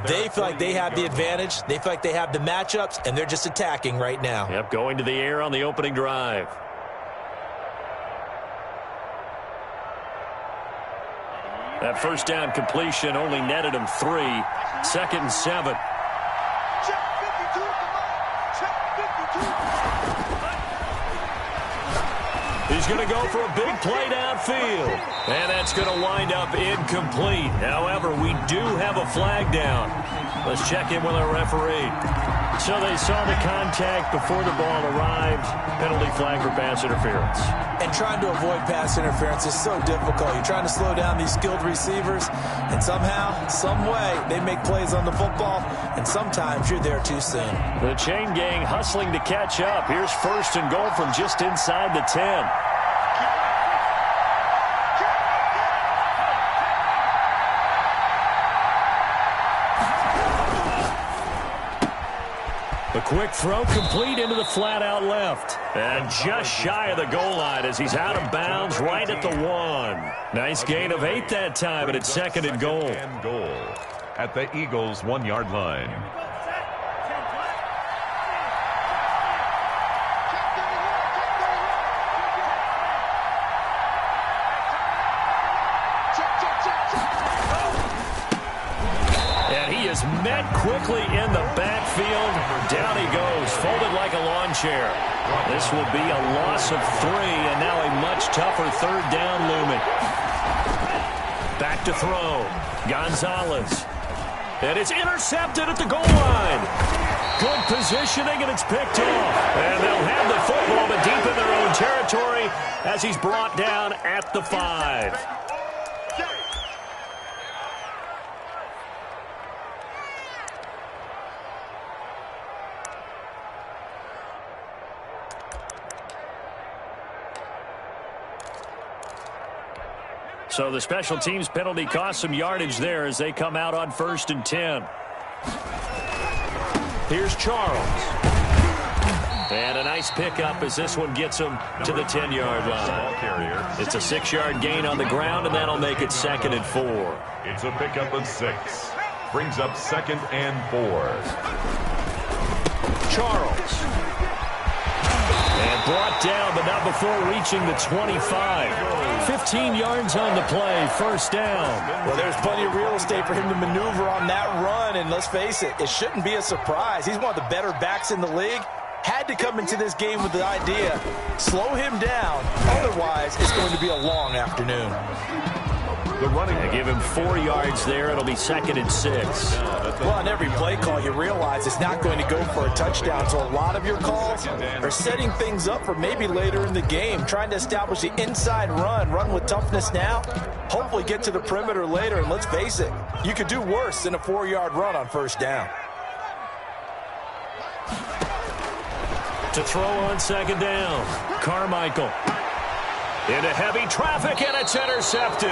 They feel like they have the advantage. They feel like they have the matchups, and they're just attacking right now. Yep, going to the air on the opening drive. That first down completion only netted him 3. 2nd and 7. He's going to go for a big play downfield. And that's going to wind up incomplete. However, we do have a flag down. Let's check in with our referee. So they saw the contact before the ball arrived. Penalty flag for pass interference. And trying to avoid pass interference is so difficult. You're trying to slow down these skilled receivers, and somehow, some way, they make plays on the football, and sometimes you're there too soon. The chain gang hustling to catch up. Here's 1st and goal from just inside the 10. The quick throw complete into the flat out left. And just shy of the goal line as he's out of bounds right at the 1. Nice gain of 8 that time, but it's 2nd and goal. At the Eagles' 1-yard line. Met quickly in the backfield. Down he goes, folded like a lawn chair. This will be a loss of 3, and now a much tougher 3rd down looming. Back to throw. Gonzalez. And it's intercepted at the goal line. Good positioning, and it's picked off. And they'll have the football, but deep in their own territory as he's brought down at the 5. So the special teams penalty cost some yardage there as they come out on 1st and 10. Here's Charles. And a nice pickup as this one gets him to the 10-yard line. It's a 6-yard gain on the ground, and that'll make it 2nd and 4. It's a pickup of 6. Brings up 2nd and 4. Charles. And brought down, but not before reaching the 25. 15 yards on the play, 1st down. Well, there's plenty of real estate for him to maneuver on that run, and let's face it, it shouldn't be a surprise. He's one of the better backs in the league. Had to come into this game with the idea, slow him down, otherwise it's going to be a long afternoon. The running give him 4 yards there. It'll be 2nd and 6. Well, on every play call, you realize it's not going to go for a touchdown. So a lot of your calls are setting things up for maybe later in the game, trying to establish the inside run with toughness now, hopefully get to the perimeter later. And let's face it, you could do worse than a 4-yard run on 1st down. To throw on 2nd down, Carmichael. Into heavy traffic, and it's intercepted.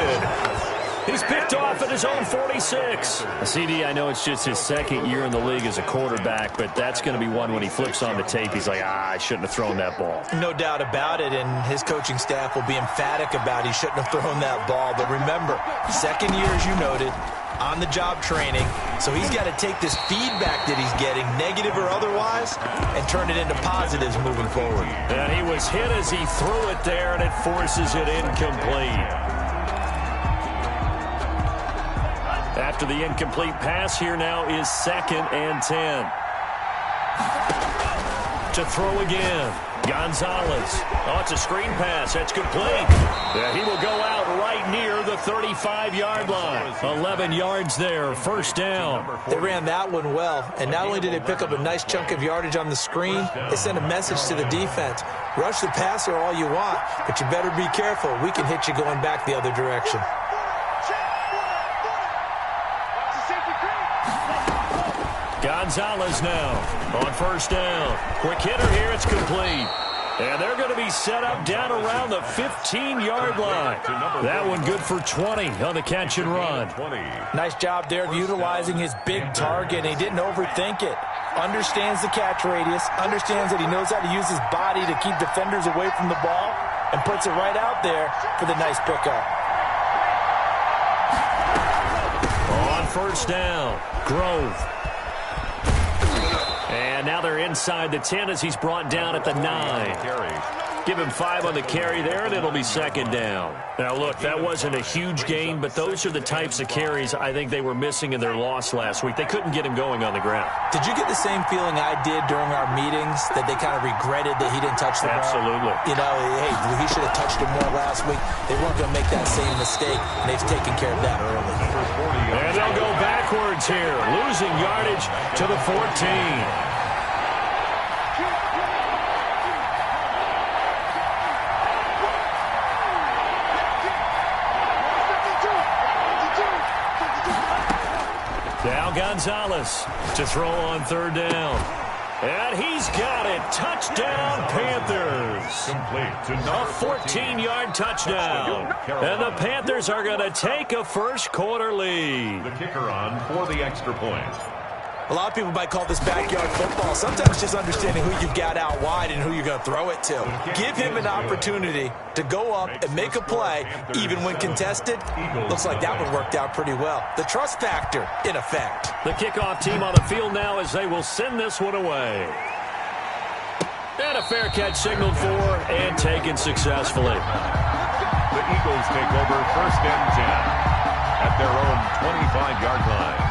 He's picked off at his own 46. CD, I know it's just his 2nd year in the league as a quarterback, but that's going to be one when he flips on the tape. He's like, I shouldn't have thrown that ball. No doubt about it, and his coaching staff will be emphatic about he shouldn't have thrown that ball. But remember, 2nd year, as you noted, on-the-job training, so he's got to take this feedback that he's getting, negative or otherwise, and turn it into positives moving forward. And he was hit as he threw it there, and it forces it incomplete. After the incomplete pass, here now is 2nd and 10. To throw again, Gonzalez. Oh, it's a screen pass. That's complete. Yeah, he will go out right near the 35-yard line. 11 yards there, 1st down. They ran that one well, and not only did they pick up a nice chunk of yardage on the screen, they sent a message to the defense. Rush the passer all you want, but you better be careful. We can hit you going back the other direction. Gonzalez now on 1st down. Quick hitter here, it's complete. And they're going to be set up down around the 15-yard line. That one good for 20 on the catch and run. Nice job there of utilizing his big target. He didn't overthink it. Understands the catch radius, understands that he knows how to use his body to keep defenders away from the ball, and puts it right out there for the nice pickup. On first down. Grove. And now they're inside the 10 as he's brought down at the 9. Give him 5 on the carry there, and it'll be second down. Now, look, that wasn't a huge gain, but those are the types of carries I think they were missing in their loss last week. They couldn't get him going on the ground. Did you get the same feeling I did during our meetings, that they kind of regretted that he didn't touch the ball? Absolutely. You know, hey, he should have touched it more last week. They weren't going to make that same mistake, and they've taken care of that early. And they'll go backwards here, losing yardage to the 14. Now Gonzalez to throw on third down. And he's got it. Touchdown, Panthers. A 14-yard touchdown. And the Panthers are going to take a first-quarter lead. The kicker on for the extra point. A lot of people might call this backyard football. Sometimes just understanding who you've got out wide and who you're going to throw it to. Give him an opportunity to go up and make a play, even when contested. Looks like that one worked out pretty well. The trust factor, in effect. The kickoff team on the field now as they will send this one away. And a fair catch signaled for and taken successfully. The Eagles take over first and 10 at their own 25-yard line.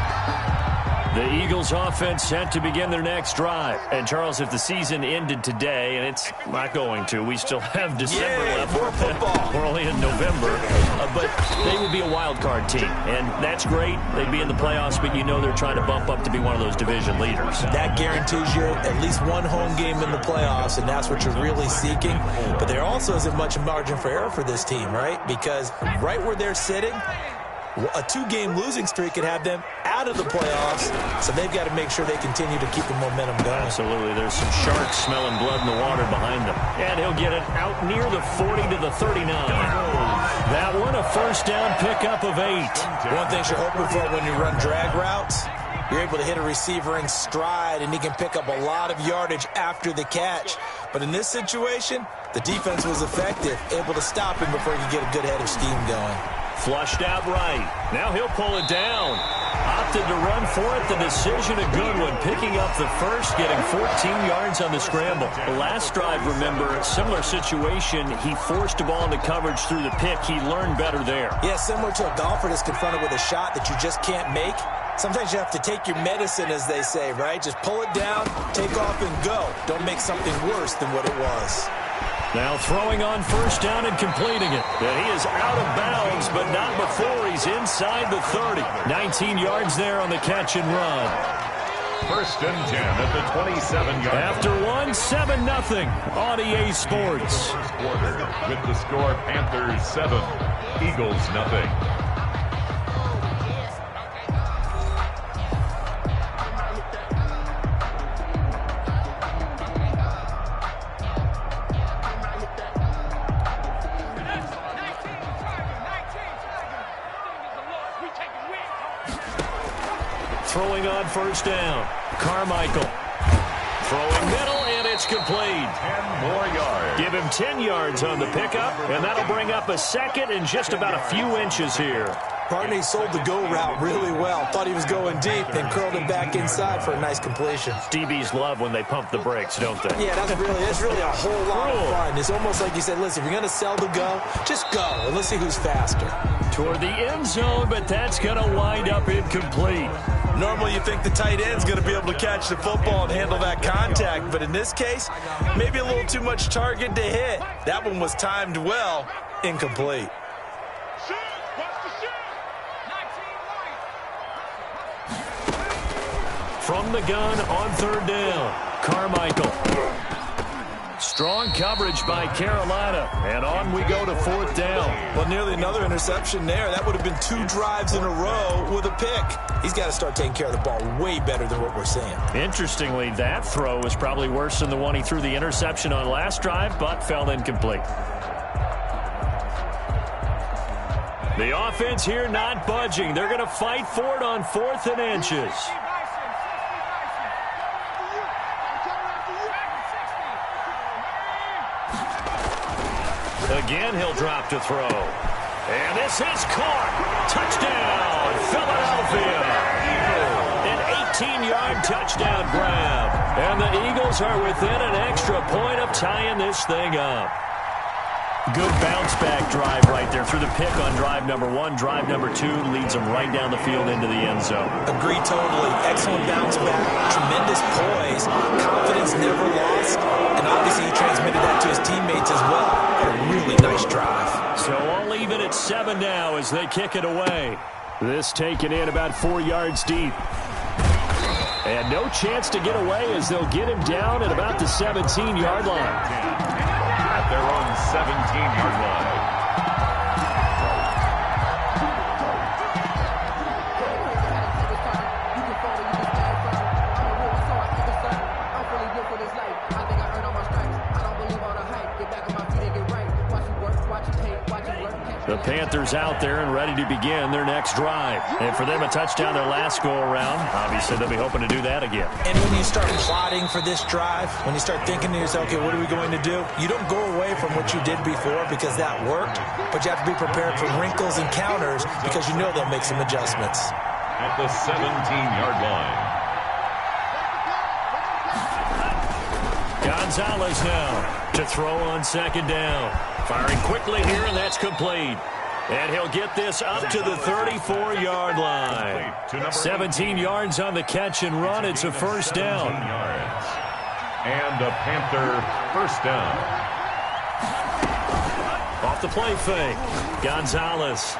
The Eagles offense set to begin their next drive. And, Charles, if the season ended today, and it's not going to, we still have December left. More football. We're only in November. But they would be a wild card team. And that's great. They'd be in the playoffs, but you know they're trying to bump up to be one of those division leaders. That guarantees you at least one home game in the playoffs, and that's what you're really seeking. But there also isn't much margin for error for this team, right? Because right where they're sitting, a 2-game losing streak could have them out of the playoffs, so they've got to make sure they continue to keep the momentum going. Absolutely. There's some sharks smelling blood in the water behind them. And he'll get it out near the 40 to the 39. That one, a first down pickup of 8. One thing you're hoping for when you run drag routes, you're able to hit a receiver in stride, and he can pick up a lot of yardage after the catch. But in this situation, the defense was effective, able to stop him before he could get a good head of steam going. Flushed out right. Now he'll pull it down. Opted to run for it. The decision a good one. Picking up the first, getting 14 yards on the scramble. The last drive, remember, similar situation. He forced a ball into coverage through the pick. He learned better there. Yeah, similar to a golfer that's confronted with a shot that you just can't make. Sometimes you have to take your medicine, as they say, right? Just pull it down, take off, and go. Don't make something worse than what it was. Now throwing on first down and completing it. And he is out of bounds, but not before he's inside the 30. 19 yards there on the catch and run. First and 10 at the 27-yard line. After one, 7-0 on EA Sports. First quarter with the score Panthers 7, Eagles 0. Throwing on first down. Carmichael. Throwing middle, and it's complete. 10 more yards. Give him 10 yards on the pickup, and that'll bring up a second and just about a few inches here. Barney sold the go route really well. Thought he was going deep, then curled him back inside for a nice completion. DBs love when they pump the brakes, don't they? Yeah, it's really a whole lot of fun. It's almost like you said, listen, if you're going to sell the go, just go, and let's see who's faster. Toward the end zone, but that's going to wind up incomplete. Normally you think the tight end's going to be able to catch the football and handle that contact, but in this case, maybe a little too much target to hit. That one was timed well, incomplete. From the gun on third down, Carmichael. Strong coverage by Carolina, and on we go to fourth down. Well, nearly another interception there. That would have been 2 drives in a row with a pick. He's got to start taking care of the ball way better than what we're seeing. Interestingly, that throw was probably worse than the one he threw the interception on last drive, but fell incomplete. The offense here not budging. They're going to fight for it on 4th and inches. Again, he'll drop to throw. And this is caught. Touchdown, Philadelphia. An 18-yard touchdown grab. And the Eagles are within an extra point of tying this thing up. Good bounce-back drive right there through the pick on drive number 1. Drive number 2 leads them right down the field into the end zone. Agree totally. Excellent bounce-back. Tremendous poise. Confidence never lost. And obviously he transmitted that to his teammates as well. A really nice drive. So all even at 7 now as they kick it away. This taken in about 4 yards deep. And no chance to get away as they'll get him down at about the 17-yard line. At their own 17-yard line. The Panthers out there and ready to begin their next drive. And for them, a touchdown their last go-around. Obviously, they'll be hoping to do that again. And when you start plotting for this drive, when you start thinking to yourself, okay, what are we going to do? You don't go away from what you did before because that worked, but you have to be prepared for wrinkles and counters because you know they'll make some adjustments. At the 17-yard line. Gonzalez now to throw on second down. Firing quickly here, and that's complete. And he'll get this up to the 34-yard line. 17 yards on the catch and run. It's a first down. And a Panther first down. Off the play fake. Gonzalez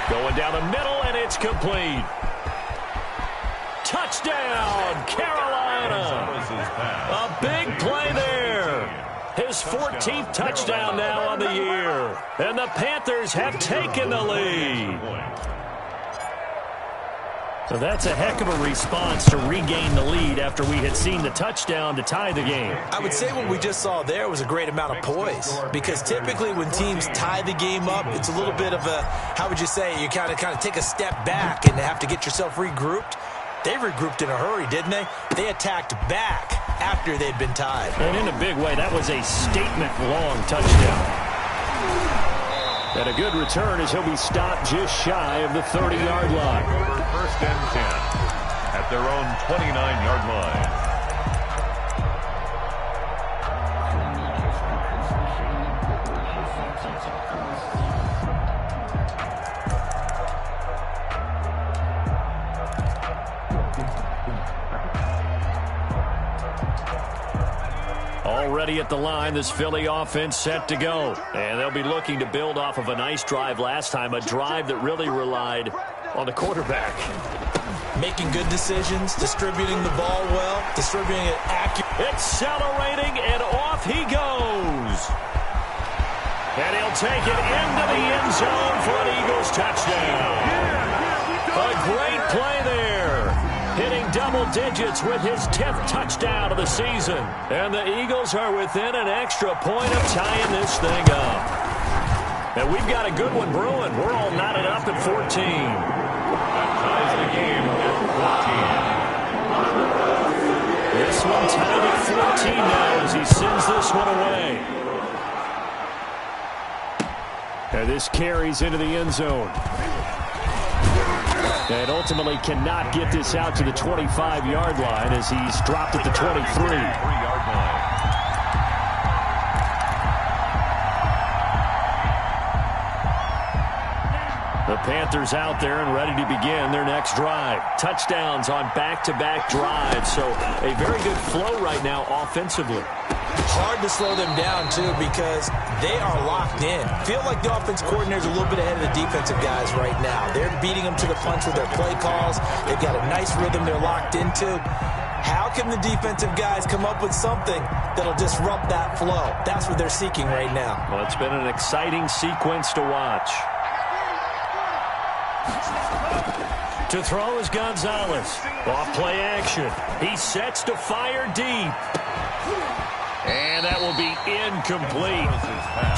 going down the middle, and it's complete. Touchdown, Carolina. A big play there. His 14th touchdown now on the year. And the Panthers have taken the lead. So that's a heck of a response to regain the lead after we had seen the touchdown to tie the game. I would say what we just saw there was a great amount of poise, because typically when teams tie the game up, it's a little bit of a, how would you say, you kind of take a step back and have to get yourself regrouped. They regrouped in a hurry, didn't they? They attacked back after they'd been tied. And in a big way, that was a statement-long touchdown. And a good return as he'll be stopped just shy of the 30-yard line. First and 10 at their own 29-yard line. Already at the line, this Philly offense set to go. And they'll be looking to build off of a nice drive last time, a drive that really relied on the quarterback. Making good decisions, distributing the ball well, distributing it accurately. Accelerating, and off he goes. And he'll take it into the end zone for an Eagles touchdown. A great play there. Hitting double digits with his 10th touchdown of the season. And the Eagles are within an extra point of tying this thing up. And we've got a good one brewing. We're all knotted up at 14. That ties the game at 14. This one tied at 14 now as he sends this one away. And this carries into the end zone. And ultimately cannot get this out to the 25-yard line as he's dropped at the 23. 3-yard line. The Panthers out there and ready to begin their next drive. Touchdowns on back-to-back drives. So a very good flow right now offensively. Hard to slow them down, too, because they are locked in. Feel like the offense coordinator's a little bit ahead of the defensive guys right now. They're beating them to the punch with their play calls. They've got a nice rhythm they're locked into. How can the defensive guys come up with something that'll disrupt that flow? That's what they're seeking right now. Well, it's been an exciting sequence to watch. To throw is Gonzalez. Off play action. He sets to fire deep. And that will be incomplete.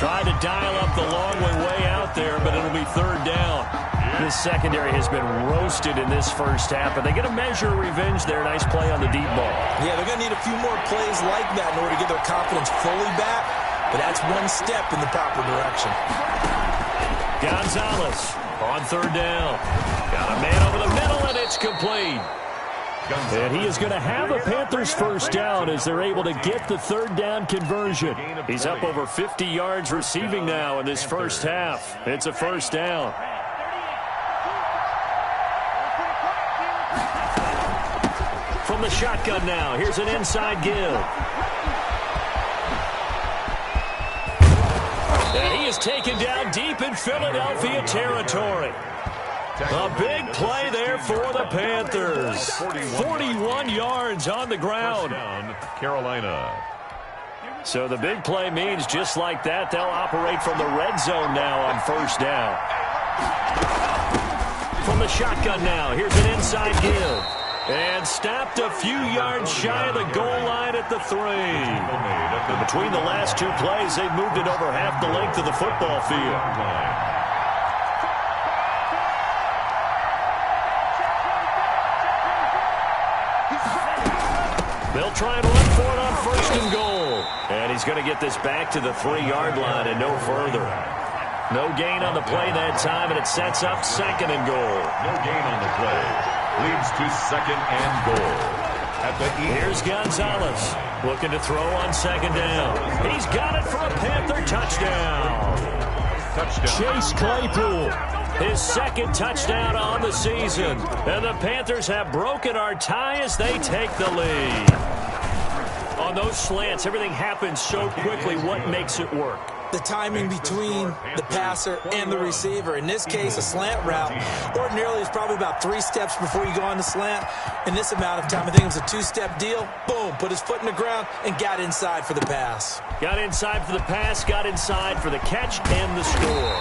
Tried to dial up the long way out there, but it'll be third down. This secondary has been roasted in this first half, but they get a measure of revenge there. Nice play on the deep ball. Yeah, they're going to need a few more plays like that in order to get their confidence fully back, but that's one step in the proper direction. Gonzalez on third down. Got a man over the middle, and it's complete. And he is going to have a Panthers first down as they're able to get the third down conversion. He's up over 50 yards receiving now in this first half. It's a first down. From the shotgun now, here's an inside give. And he is taken down deep in Philadelphia territory. A big play there for the Panthers. 41 yards on the ground. Carolina. So the big play means just like that, they'll operate from the red zone now on first down. From the shotgun now, here's an inside give. And stopped a few yards shy of the goal line at the 3. Between the last two plays, they've moved it over half the length of the football field. They'll try and run for it on first and goal. And he's going to get this back to the 3-yard line and no further. No gain on the play that time, and it sets up second and goal. No gain on the play. Leads to second and goal. Here's Gonzalez looking to throw on second down. He's got it for a Panther touchdown. Chase Claypool, his second touchdown on the season. And the Panthers have broken our tie as they take the lead. On those slants, everything happens so quickly. What makes it work? The timing between the passer and the receiver. In this case, a slant route ordinarily is probably about 3 steps before you go on the slant. In this amount of time, I think it was a 2-step deal. Boom, put his foot in the ground and got inside for the pass. Got inside for the pass, got inside for the catch and the score.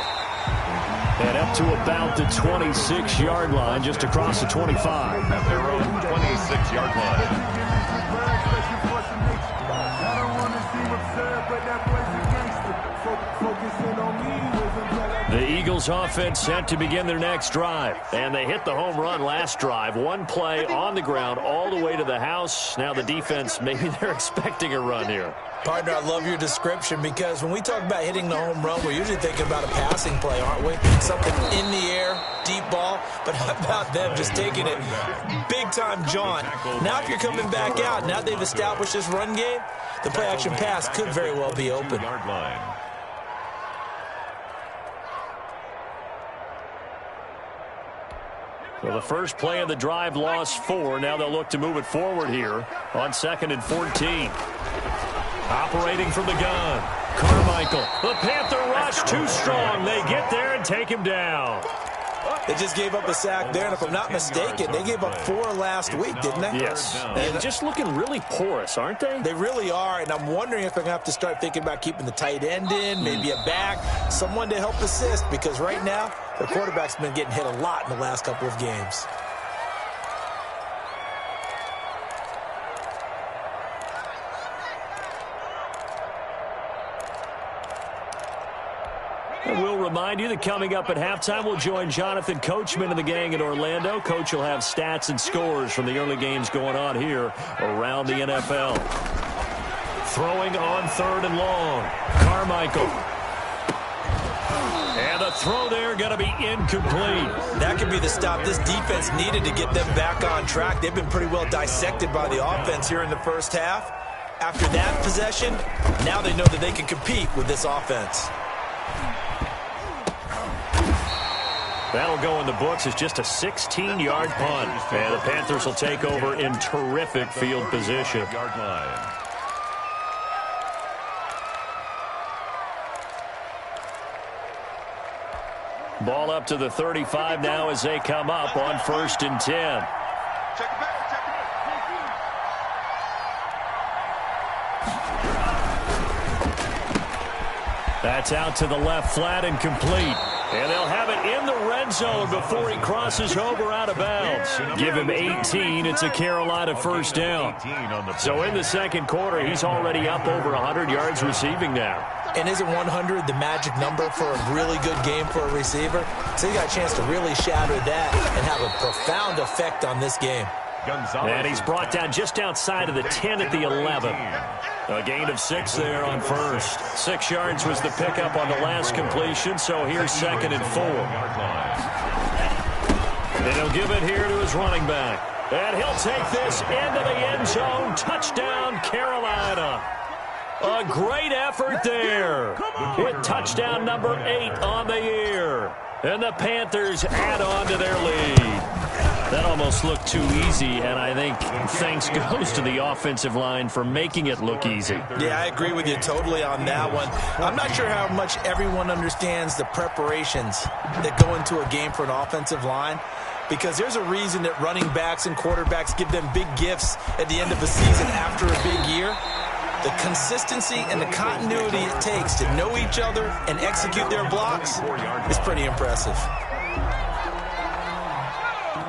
And up to about the 26-yard line, just across the 25. At their own 26-yard line. The Eagles offense set to begin their next drive. And they hit the home run last drive. One play on the ground all the way to the house. Now the defense, maybe they're expecting a run here. Partner, I love your description because when we talk about hitting the home run, we're usually thinking about a passing play, aren't we? Something in the air, deep ball. But how about them just taking it big-time jaunt? Now if you're coming back out, now they've established this run game, the play-action pass could very well be open. So the first play of the drive lost 4. Now they'll look to move it forward here on 2nd and 14. Operating from the gun, Carmichael. The Panther rush too strong. They get there and take him down. They just gave up a sack there, and if I'm not mistaken, they gave up 4 last week, didn't they? Yes. And just looking really porous, aren't they? They really are, and I'm wondering if they're going to have to start thinking about keeping the tight end in, maybe a back, someone to help assist, because right now, their quarterback's been getting hit a lot in the last couple of games. And we'll remind you that coming up at halftime, we'll join Jonathan Coachman and the gang in Orlando. Coach will have stats and scores from the early games going on here around the NFL. Throwing on 3rd and long. Carmichael. And the throw there going to be incomplete. That could be the stop this defense needed to get them back on track. They've been pretty well dissected by the offense here in the first half. After that possession, now they know that they can compete with this offense. That'll go in the books as just a 16-yard punt. And the Panthers will take over in terrific field position. Ball up to the 35 now as they come up on 1st and 10. That's out to the left flat and complete. And they'll have it in the red zone before he crosses over out of bounds. Give him 18. It's a Carolina first down. So in the second quarter, he's already up over 100 yards receiving now. And isn't 100 the magic number for a really good game for a receiver? So he got a chance to really shatter that and have a profound effect on this game. And he's brought down just outside of the 10 at the 11. A gain of 6 there on first. 6 yards was the pickup on the last completion, so here's 2nd and 4. And he'll give it here to his running back. And he'll take this into the end zone. Touchdown, Carolina. A great effort there. With touchdown number 8 on the year. And the Panthers add on to their lead. That almost looked too easy, and I think thanks goes to the offensive line for making it look easy. Yeah, I agree with you totally on that one. I'm not sure how much everyone understands the preparations that go into a game for an offensive line, because there's a reason that running backs and quarterbacks give them big gifts at the end of the season after a big year. The consistency and the continuity it takes to know each other and execute their blocks is pretty impressive.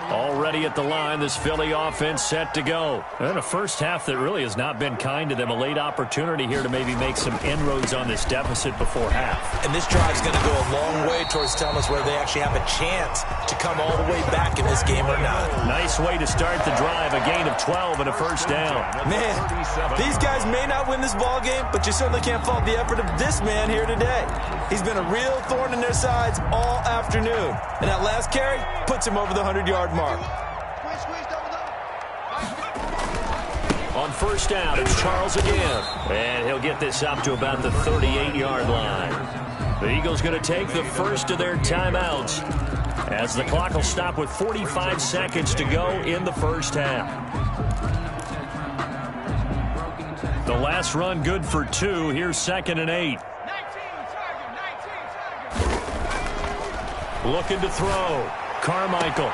Already at the line, this Philly offense set to go. And a first half that really has not been kind to them. A late opportunity here to maybe make some inroads on this deficit before half. And this drive's going to go a long way towards telling us whether they actually have a chance to come all the way back in this game or not. Nice way to start the drive. A gain of 12 and a first down. Man, these guys may not win this ball game, but you certainly can't fault the effort of this man here today. He's been a real thorn in their sides all afternoon. And that last carry puts him over the 100-yard mark. On first down, it's Charles again. And he'll get this up to about the 38-yard line. The Eagles going to take the first of their timeouts as the clock will stop with 45 seconds to go in the first half. The last run good for 2. Here's 2nd and 8. Looking to throw. Carmichael.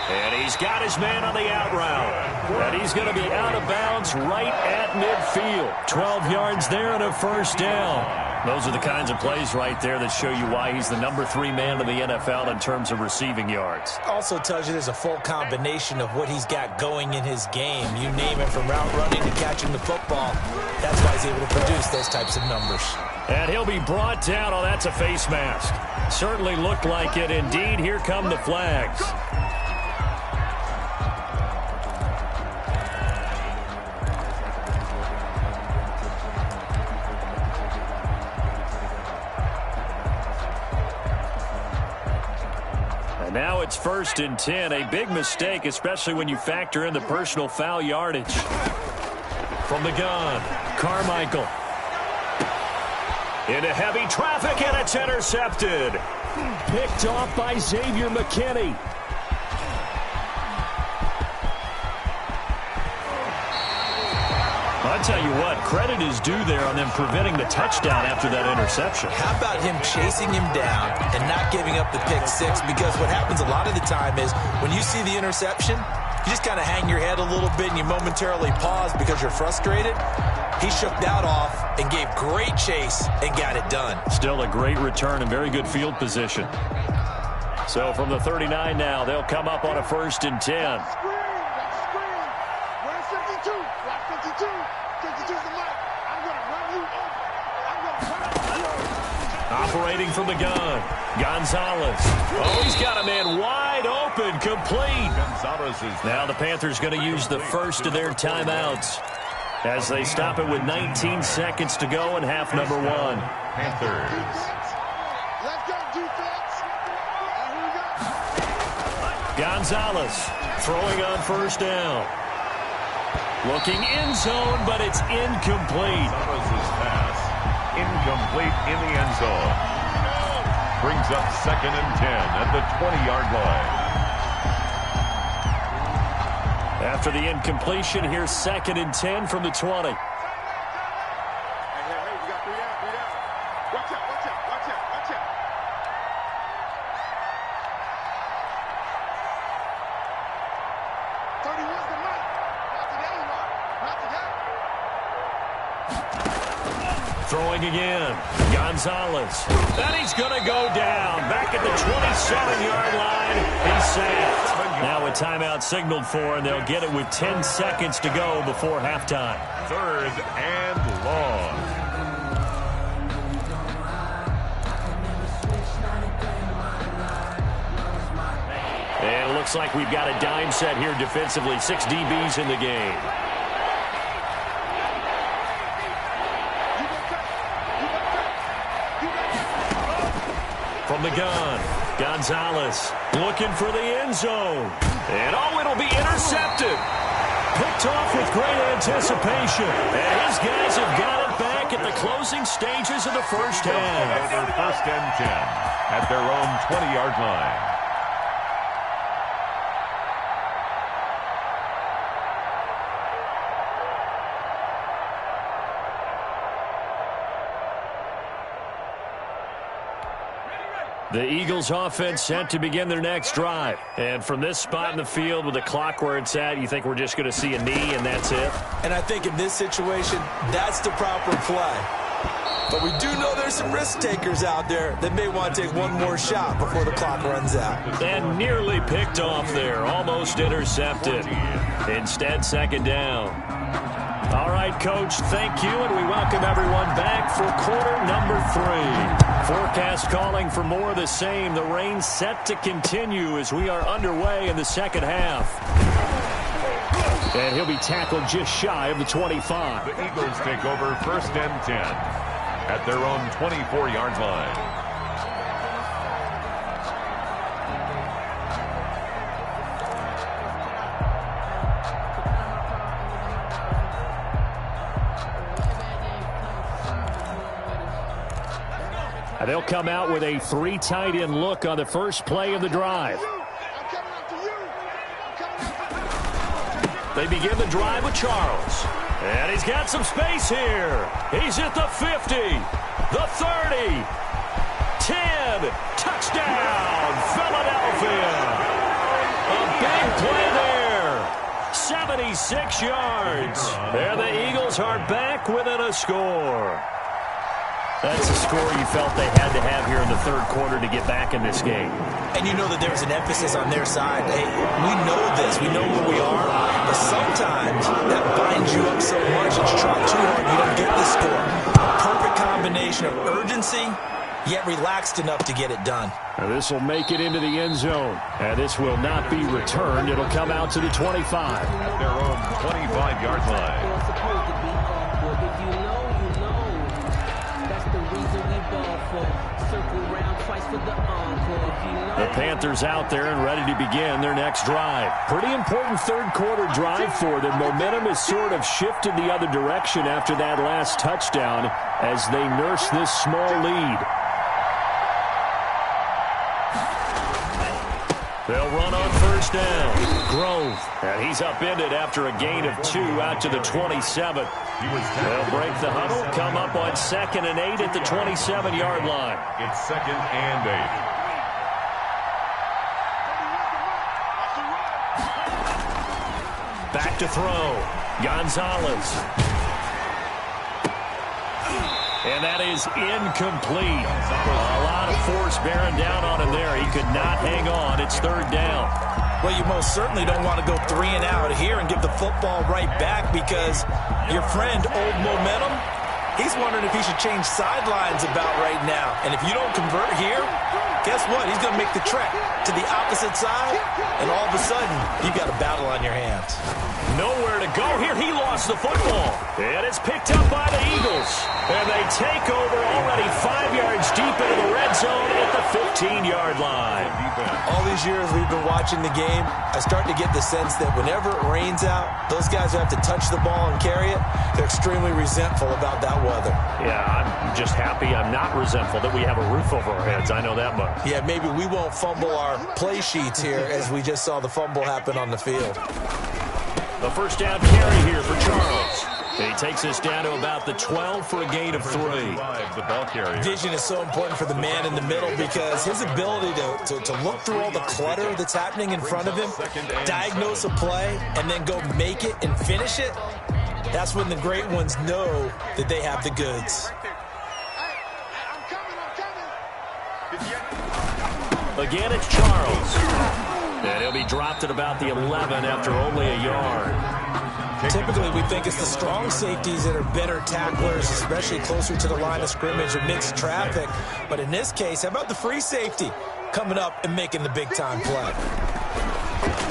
And he's got his man on the out route. And he's going to be out of bounds right at midfield. 12 yards there and a first down. Those are the kinds of plays right there that show you why he's the number 3 man in the NFL in terms of receiving yards. Also tells you there's a full combination of what he's got going in his game. You name it, from route running to catching the football. That's why he's able to produce those types of numbers. And he'll be brought down. Oh, that's a face mask. Certainly looked like it. Indeed, here come the flags. And now it's 1st and 10. A big mistake, especially when you factor in the personal foul yardage. From the gun, Carmichael. Into heavy traffic, and it's intercepted. Picked off by Xavier McKinney. I'll tell you what, credit is due there on them preventing the touchdown after that interception. How about him chasing him down and not giving up the pick 6? Because what happens a lot of the time is when you see the interception, you just kind of hang your head a little bit and you momentarily pause because you're frustrated. He shook that off and gave great chase and got it done. Still a great return and very good field position. So from the 39 now, they'll come up on a 1st and 10. Operating from the gun, Gonzalez. Oh, he's got a man wide open, complete. Now the Panthers going to use the first of their timeouts as they stop it with 19 seconds to go in half number 1. Panthers. Gonzalez throwing on first down. Looking end zone, but it's incomplete. Gonzalez's pass incomplete in the end zone. Brings up 2nd and 10 at the 20-yard line. After the incompletion, here's 2nd and 10 from the 20. Throwing again, Gonzalez. And he's going to go down. Back at the 27-yard line, he's sacked. Now a timeout signaled for, and they'll get it with 10 seconds to go before halftime. 3rd and long. And it looks like we've got a dime set here defensively. 6 DBs in the game. From the gun, Gonzalez looking for the end zone. And oh, it'll be intercepted. Picked off with great anticipation. And his guys have got it back at the closing stages of the first half. Over 1st and 10 at their own 20-yard line. The Eagles offense set to begin their next drive. And from this spot in the field with the clock where it's at, you think we're just going to see a knee and that's it? And I think in this situation, that's the proper play. But we do know there's some risk takers out there that may want to take one more shot before the clock runs out. And nearly picked off there, almost intercepted. Instead, 2nd down. All right, Coach, thank you, and we welcome everyone back for quarter number 3. Forecast calling for more of the same. The rain set to continue as we are underway in the second half. And he'll be tackled just shy of the 25. The Eagles take over 1st and 10 at their own 24-yard line. They'll come out with a 3 tight end look on the first play of the drive. They begin the drive with Charles. And he's got some space here. He's at the 50, the 30, 10, touchdown, Philadelphia. A big play there. 76 yards. And the Eagles are back within a score. That's a score you felt they had to have here in the 3rd quarter to get back in this game. And you know that there was an emphasis on their side. Hey, we know this. We know where we are. But sometimes that binds you up so much that you try too hard, you don't get the score. A perfect combination of urgency, yet relaxed enough to get it done. Now this will make it into the end zone. And this will not be returned. It'll come out to the 25. Their own 25-yard line. The Panthers out there and ready to begin their next drive. Pretty important 3rd quarter drive for them. Momentum has sort of shifted the other direction after that last touchdown as they nurse this small lead. They'll run on 1st down. Grove. And he's upended after a gain of 2 out to the 27. They'll break the huddle, come up on 2nd and 8 at the 27-yard line. It's 2nd and 8. Back to throw. Gonzalez. And that is incomplete. A lot of force bearing down on him there. He could not hang on. It's 3rd down. Well, you most certainly don't want to go 3 and out here and give the football right back because your friend, Old Momentum, he's wondering if he should change sidelines about right now. And if you don't convert here, guess what? He's going to make the trek to the opposite side, and all of a sudden, you've got a battle on your hands. Nowhere to go here. He lost the football. And it's picked up by the Eagles. And they take over already 5 yards deep into the red zone at the 15-yard line. All these years we've been watching the game, I start to get the sense that whenever it rains out, those guys who have to touch the ball and carry it, they're extremely resentful about that weather. Yeah, I'm just happy I'm not resentful that we have a roof over our heads. I know that much. Yeah, maybe we won't fumble our play sheets here as we just saw the fumble happen on the field. The 1st down carry here for Charles. And he takes us down to about the 12 for a gain of 3. The ball carrier. Vision is so important for the man in the middle because his ability to look through all the clutter that's happening in front of him, diagnose a play, and then go make it and finish it, that's when the great ones know that they have the goods. Again, it's Charles. And he'll be dropped at about the 11 after only a yard. Typically, we think it's the strong safeties that are better tacklers, especially closer to the line of scrimmage amidst traffic. But in this case, how about the free safety coming up and making the big-time play?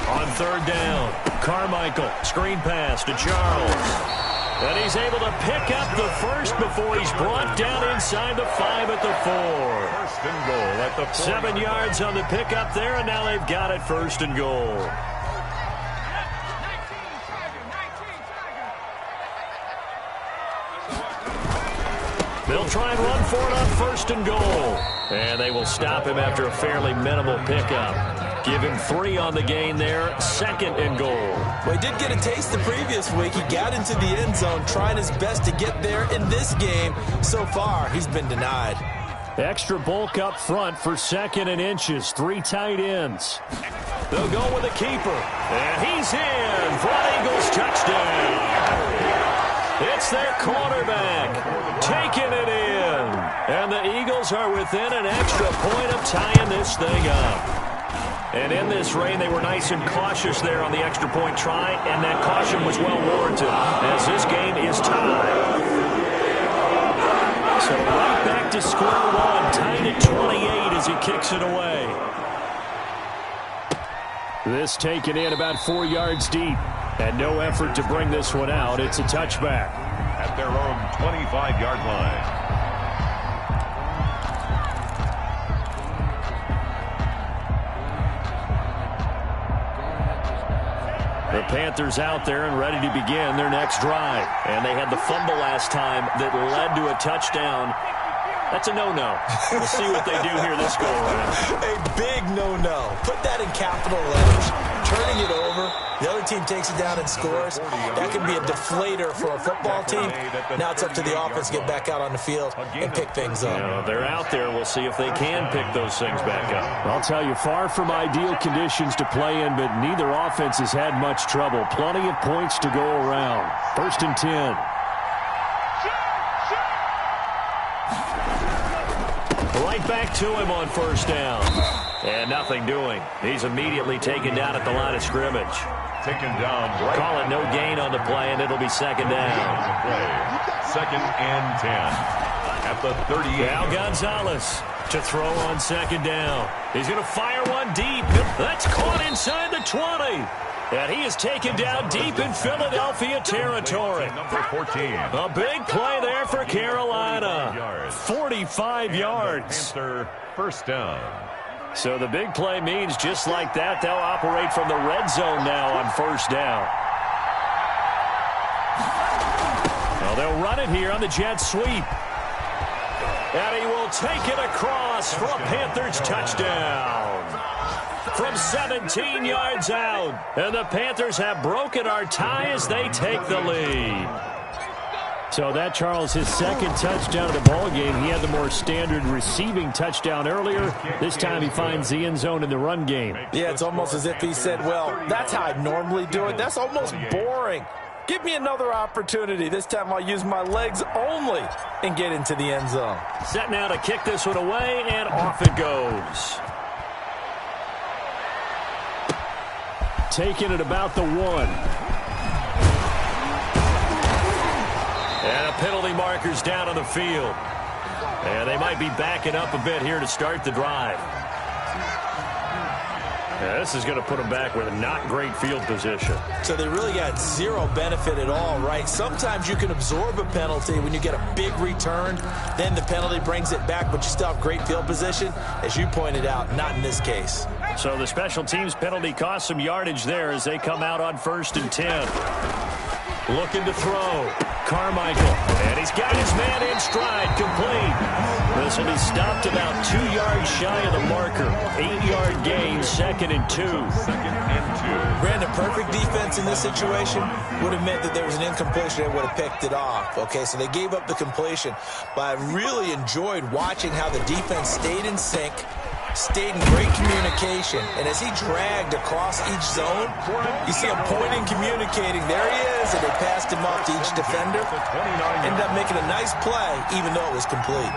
On third down, Carmichael, screen pass to Charles. And he's able to pick up the first before he's brought down inside the 5 at the 4. First and goal at the 4. 7 yards on the pickup there, and now they've got it first and goal. They'll try and run for it on first and goal. And they will stop him after a fairly minimal pickup. Give him 3 on the gain there, second and goal. Well, he did get a taste the previous week. He got into the end zone, trying his best to get there in this game. So far, he's been denied. Extra bulk up front for second and inches. 3 tight ends. They'll go with a keeper. And he's in for an Eagles touchdown. It's their quarterback taking it in. And the Eagles are within an extra point of tying this thing up. And in this rain, they were nice and cautious there on the extra point try, and that caution was well warranted as this game is tied. So right back to square one, tied at 28 as he kicks it away. This taken in about 4 yards deep, and no effort to bring this one out. It's a touchback. At their own 25-yard line. The Panthers out there and ready to begin their next drive. And they had the fumble last time that led to a touchdown. That's a no-no. We'll see what they do here this go-around. A big no-no. Put that in capital letters. Turning it over. The other team takes it down and scores. That could be a deflator for a football team. Now it's up to the offense to get back out on the field and pick things up. You know, they're out there. We'll see if they can pick those things back up. I'll tell you, far from ideal conditions to play in, but neither offense has had much trouble. Plenty of points to go around. First and 10. Right back to him on first down. And nothing doing. He's immediately taken down at the line of scrimmage. Taken down. Right. Call it no gain on the play, and it'll be second down. Second and 10. At the 38. Now Gonzalez to throw on second down. He's going to fire one deep. That's caught inside the 20. And he is taken down deep in Philadelphia territory. Number 14. A big play there for Carolina. 45 yards. Panther first down. So the big play means just like that, they'll operate from the red zone now on first down. Well, they'll run it here on the jet sweep. And he will take it across for a Panthers touchdown. From 17 yards out. And the Panthers have broken our tie as they take the lead. So that, Charles, his second touchdown of the ball game. He had the more standard receiving touchdown earlier. This time he finds the end zone in the run game. Yeah, it's almost as if he said, well, that's how I normally do it. That's almost boring. Give me another opportunity. This time I'll use my legs only and get into the end zone. Set now to kick this one away, and off it goes. Taking it about the 1. And a penalty marker's down on the field. And they might be backing up a bit here to start the drive. Yeah, this is going to put them back with a not great field position. So they really got zero benefit at all, right? Sometimes you can absorb a penalty when you get a big return. Then the penalty brings it back, but you still have great field position. As you pointed out, not in this case. So the special teams penalty cost some yardage there as they come out on first and 10. Looking to throw. Carmichael. And he's got his man in stride. Complete. This will be stopped about 2 yards shy of the marker. 8-yard gain, second and 2. Brandon, perfect defense in this situation would have meant that there was an incompletion and would have picked it off. Okay, so they gave up the completion. But I really enjoyed watching how the defense stayed in sync, stayed in great communication, and as he dragged across each zone, you see him pointing, communicating. There he is, and they passed him off to each defender. Ended up making a nice play, even though it was complete.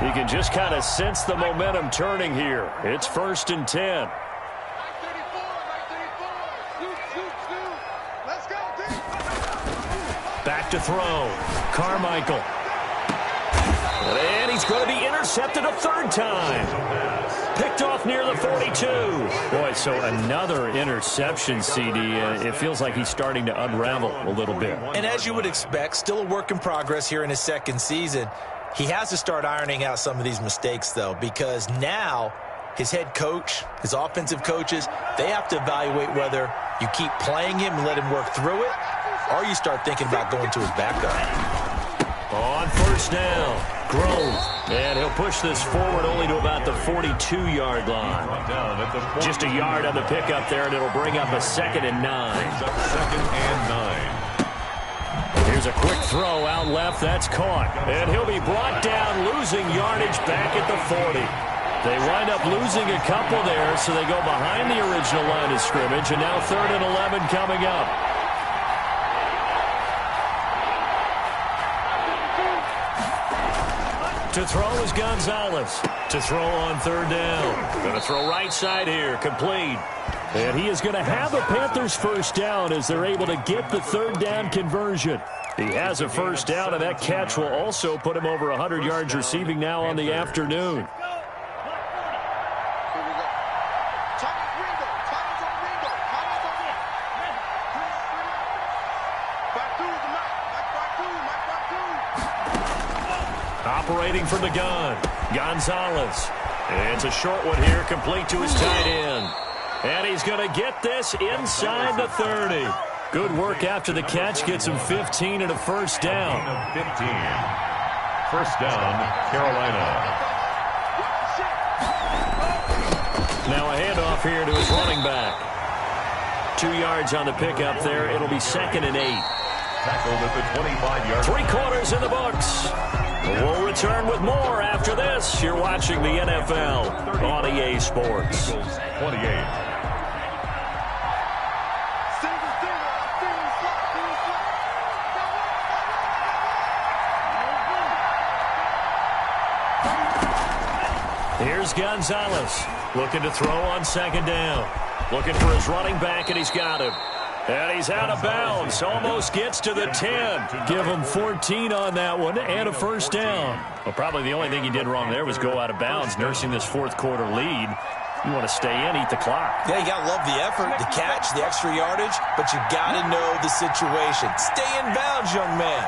You can just kind of sense the momentum turning here. It's first and 10. Back to throw. Carmichael. And he's going to be intercepted a third time. Picked off near the 42. Boy, so another interception, CD. It feels like he's starting to unravel a little bit. And as you would expect, still a work in progress here in his second season. He has to start ironing out some of these mistakes, though, because now his head coach, his offensive coaches, they have to evaluate whether you keep playing him and let him work through it, or you start thinking about going to his backup. On first down, Grove. And he'll push this forward only to about the 42-yard line. Just a yard on the pickup there, and it'll bring up a 2nd and 9. Second and 9. Here's a quick throw out left. That's caught. And he'll be brought down, losing yardage back at the 40. They wind up losing a couple there, so they go behind the original line of scrimmage, and now 3rd and 11 coming up. To throw is Gonzalez. To throw on 3rd down. Going to throw right side here. Complete. And he is going to have the Panthers first down as they're able to get the 3rd down conversion. He has a first down, and that catch will also put him over 100 yards receiving now on the afternoon. Operating from the gun, Gonzalez. And it's a short one here, complete to his tight end. And he's going to get this inside the 30. Good work after the catch, gets him 15 and a first down. 15. First down, Carolina. Now a handoff here to his running back. 2 yards on the pickup there. It'll be 2nd and 8. Tackled at the 25-yard. 3 quarters in the books. We'll return with more after this. You're watching the NFL on EA Sports. 28. Here's Gonzalez looking to throw on 2nd down. Looking for his running back, and he's got him. And he's out of bounds. Almost gets to the 10. Give him 14 on that one and a first down. Well, probably the only thing he did wrong there was go out of bounds, nursing this 4th quarter lead. You want to stay in, eat the clock. Yeah, you got to love the effort, the catch, the extra yardage, but you got to know the situation. Stay in bounds, young man.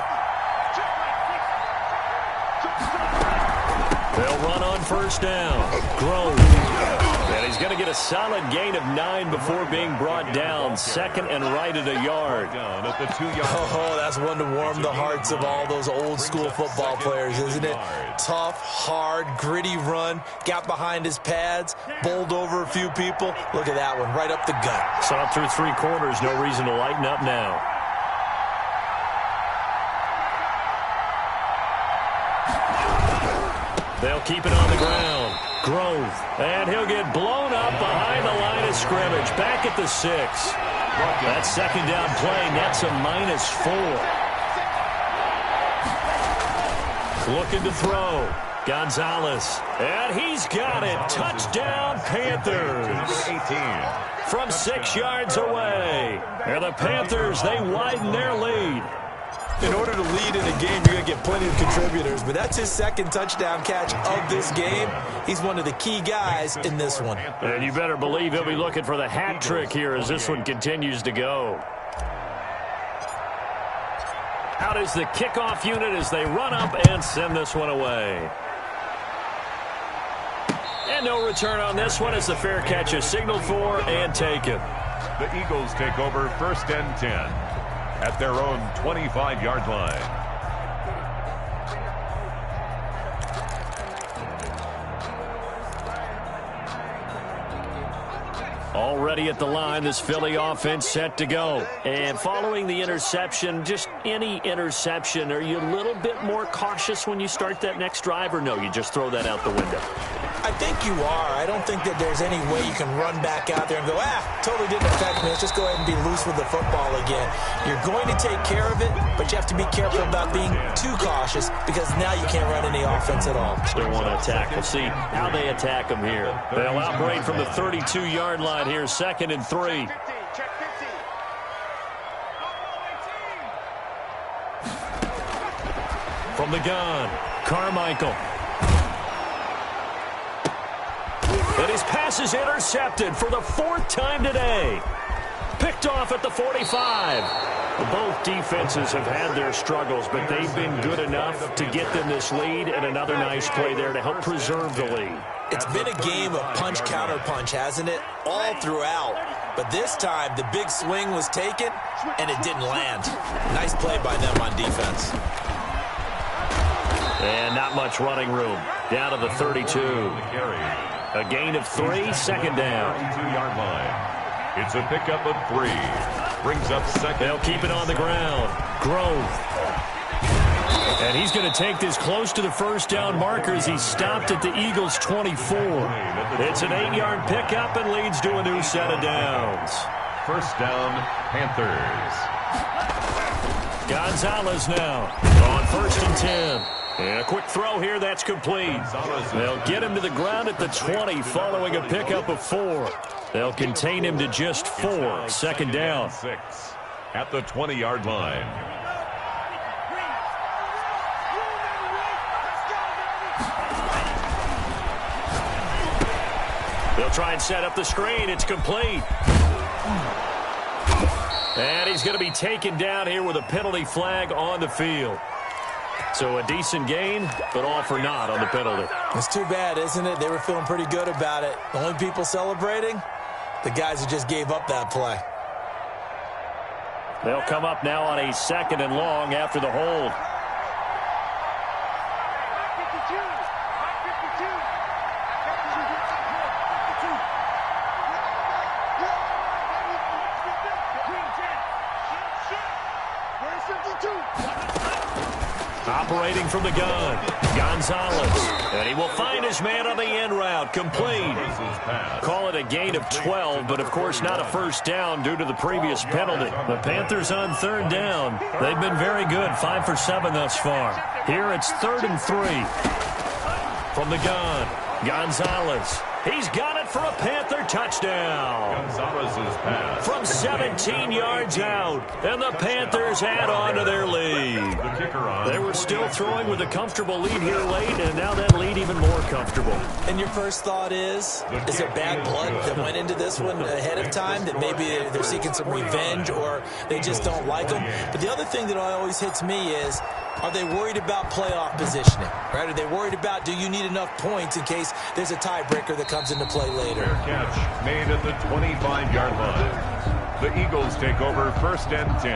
They'll run on first down. Grove. And he's going to get a solid gain of 9 before being brought down. 2nd and right at a yard. Oh, that's one to warm the hearts of all those old school football players, isn't it? Tough, hard, gritty run. Got behind his pads, bowled over a few people. Look at that one, right up the gut. Saw it through 3 quarters. No reason to lighten up now. They'll keep it on the ground. Grove. And he'll get blown up behind the line of scrimmage. Back at the 6. That 2nd down play nets a -4. Looking to throw. Gonzalez. And he's got it. Touchdown, Panthers. 18. From 6 yards away. And the Panthers, they widen their lead. In order to lead in a game, you're going to get plenty of contributors, but that's his 2nd touchdown catch of this game. He's one of the key guys in this one. And you better believe he'll be looking for the hat trick here as this one continues to go. Out is the kickoff unit as they run up and send this one away. And no return on this one as the fair catch is signaled for and taken. The Eagles take over 1st and 10. At their own 25-yard line. Already at the line, this Philly offense set to go. And following the interception, just any interception, are you a little bit more cautious when you start that next drive, or no, you just throw that out the window? I think you are. I don't think that there's any way you can run back out there and go, totally didn't affect me. Let's just go ahead and be loose with the football again. You're going to take care of it, but you have to be careful about being too cautious because now you can't run any offense at all. Still want to attack. We'll see how they attack them here. They'll operate from the 32-yard line here, 2nd and 3. From the gun, Carmichael. And his pass is intercepted for the 4th time today. Picked off at the 45. Both defenses have had their struggles, but they've been good enough to get them this lead, and another nice play there to help preserve the lead. It's been a game of punch-counter-punch, hasn't it? All throughout. But this time, the big swing was taken, and it didn't land. Nice play by them on defense. And not much running room. Down to the 32. A gain of 3, 2nd down. 2-yard line. It's a pickup of 3. Brings up 2nd. They'll keep it on the ground. Grove. And he's going to take this close to the 1st down marker as he stopped at the Eagles' 24. It's an 8-yard pickup and leads to a new set of downs. 1st down, Panthers. Gonzalez now on 1st and 10. And a quick throw here, that's complete. They'll get him to the ground at the 20 following a pickup of 4. They'll contain him to just 4. 2nd down. 6 at the 20-yard line. They'll try and set up the screen. It's complete. And he's going to be taken down here with a penalty flag on the field. So a decent gain, but all for naught on the penalty. It's too bad, isn't it? They were feeling pretty good about it. The only people celebrating, the guys who just gave up that play. They'll come up now on a 2nd and long after the hold. Operating from the gun, Gonzalez. And he will find his man on the end route. Complete. Call it a gain of 12, but of course not a 1st down due to the previous penalty. The Panthers on 3rd down. They've been very good, 5 for 7 thus far. Here it's 3rd and 3. From the gun, Gonzalez. He's got it for a Panther touchdown. Gonzalez's pass. From 17 yards out, and the Panthers add on to their lead. They were still throwing with a comfortable lead here late, and now that lead even more comfortable. And your first thought is there bad blood that went into this one ahead of time, that maybe they're seeking some revenge or they just don't like them? But the other thing that always hits me is, are they worried about playoff positioning? Right? Are they worried about, do you need enough points in case there's a tiebreaker that comes into play later? Fair catch made at the 25-yard line. The Eagles take over 1st and 10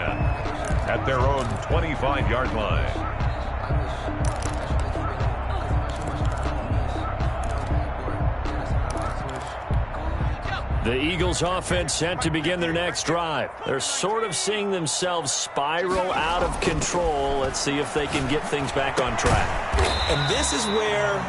at their own 25-yard line. The Eagles offense set to begin their next drive. They're sort of seeing themselves spiral out of control. Let's see if they can get things back on track. And this is where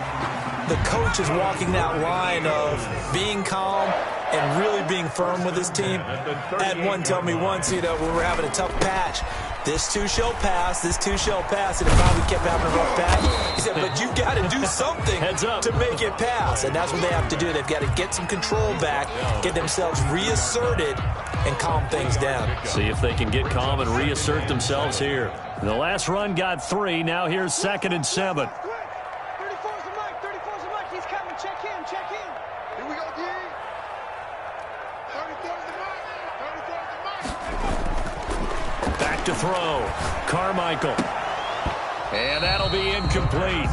the coach is walking that line of being calm and really being firm with his team. I had one tell me once, when we're having a tough patch, this too shall pass, this too shall pass, and if we kept having a rough patch, he said, but you've got to do something to make it pass, and that's what they have to do. They've got to get some control back, get themselves reasserted, and calm things down. See if they can get calm and reassert themselves here. The last run got 3, now here's 2nd and 7. 34's the mic, 34's the mic, he's coming, check in. Here we go, D. 34's the mic, 34's the mic. Back to throw, Carmichael. And that'll be incomplete.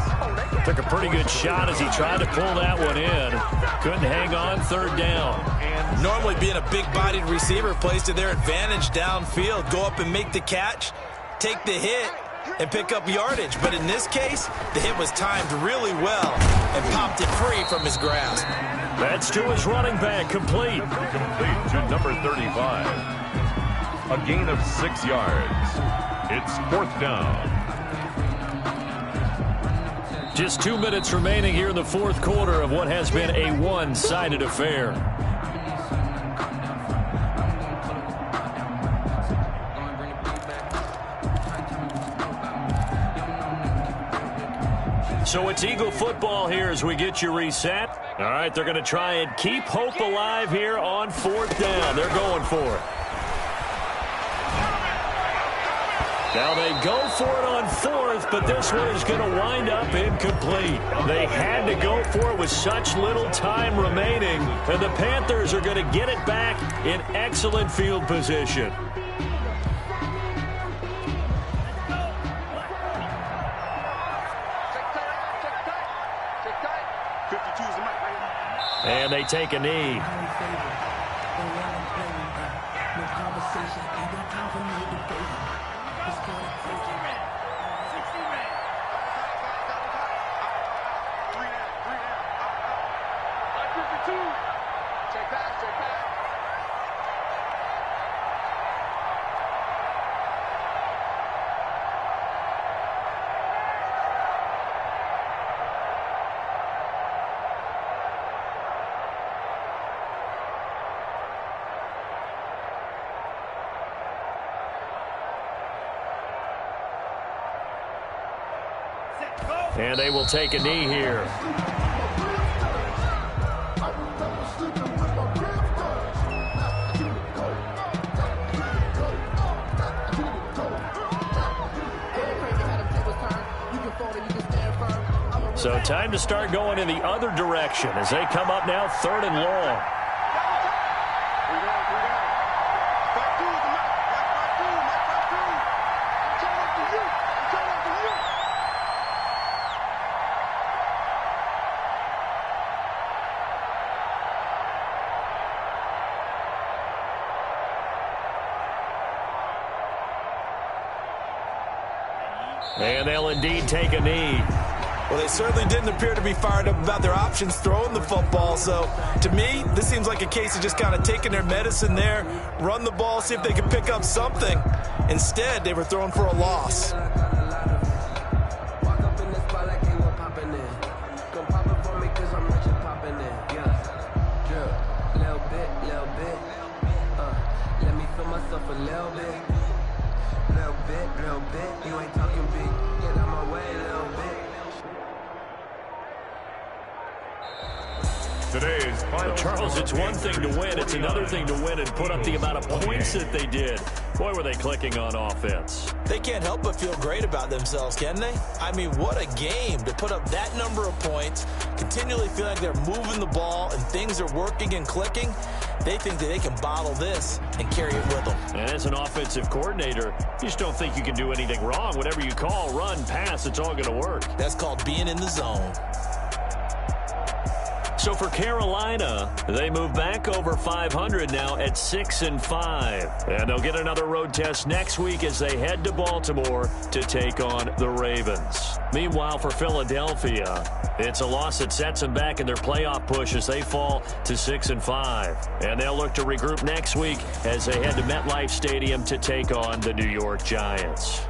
Took a pretty good shot as he tried to pull that one in. Couldn't hang on, 3rd down. Normally being a big-bodied receiver plays to their advantage downfield. Go up and make the catch, take the hit, and pick up yardage. But in this case, the hit was timed really well and popped it free from his grasp. That's to his running back, complete. Complete to number 35. A gain of 6 yards. It's 4th down. Just 2 minutes remaining here in the 4th quarter of what has been a one-sided affair. So it's Eagle football here as we get you reset. All right, they're going to try and keep hope alive here on 4th down. They're going for it. Now they go for it on fourth, but this one is going to wind up incomplete. They had to go for it with such little time remaining, and the Panthers are going to get it back in excellent field position. And they take a knee. And they will take a knee here. So time to start going in the other direction as they come up now 3rd and long. And they'll indeed take a knee. Well, they certainly didn't appear to be fired up about their options throwing the football. So, to me, this seems like a case of just kind of taking their medicine there, run the ball, see if they can pick up something. Instead, they were throwing for a loss. Charles, it's one thing to win. It's another thing to win and put up the amount of points that they did. Boy, were they clicking on offense. They can't help but feel great about themselves, can they? I mean, what a game to put up that number of points, continually feel like they're moving the ball and things are working and clicking. They think that they can bottle this and carry it with them. And as an offensive coordinator, you just don't think you can do anything wrong. Whatever you call, run, pass, it's all going to work. That's called being in the zone. So for Carolina, they move back over 500 now at 6-5. And they'll get another road test next week as they head to Baltimore to take on the Ravens. Meanwhile, for Philadelphia, it's a loss that sets them back in their playoff push as they fall to 6-5. And they'll look to regroup next week as they head to MetLife Stadium to take on the New York Giants.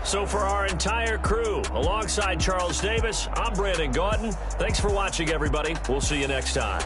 So for our entire crew, alongside Charles Davis, I'm Brandon Gaudin. Thanks for watching, everybody. We'll see you next time.